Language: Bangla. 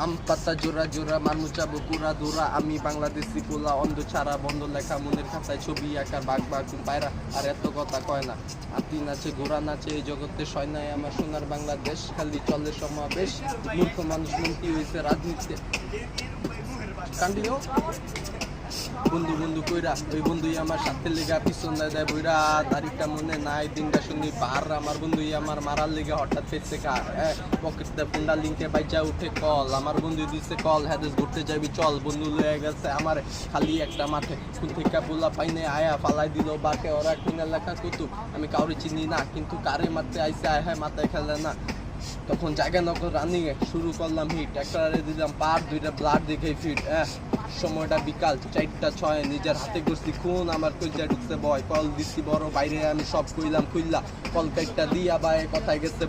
আম পাতা জোড়া জোড়া মানুষ যাবো পুরা দোরা আমি বাংলাদেশি পোলা অন্ধ ছাড়া বন্ধ লেখা মনের খাতায় ছবি আঁকার বাঘ বাঘ পায়রা আর এত কথা কয় না হাতি নাচে ঘোড়া নাচে এই জগতে সয় নাই আমার সোনার বাংলাদেশ খালি চলে সমাবেশ মূর্খ মানুষ মন্ত্রী হয়েছে রাজনীতিতে কান্ডিও বন্ধু বন্ধু কইরা ওই বন্ধুই আমার সাথে লেগা পিছন দেয় বইরা তারিখটা মনে নাই দিনটা শুনি পার আমার বন্ধুই আমার মারার লেগে হঠাৎ পেয়েছে কার পকেটে ফোনটা লিঙ্কে বাইচা উঠে কল আমার বন্ধু দিচ্ছে কল হ্যাদেস ঘুরতে যাবি চল বন্ধু লয়ে গেছে আমার খালি একটা মাঠে স্কুল থেকে পোলা পাইনে আয়া ফালাই দিল বাকে ওরা কিনা লেখা কুতুব আমি কাউরে চিনি না কিন্তু কারে মারতে আইসে আয় হ্যাঁ মাথায় খেলে না তখন জায়গা নগর রানিং এ শুরু করলাম হিট একটা দিলাম পার দুইটা ব্লাড দেখে ফিট সময়টা বিকাল 4টা 6 নিজের হাতে করছি খুন আমার কইজা ঢুকছে ভয় কল দিচ্ছি বড় বাইরে আমি সব কইলাম খুললা কল কাইটটা দিয়া বায়ে কথায় গেছে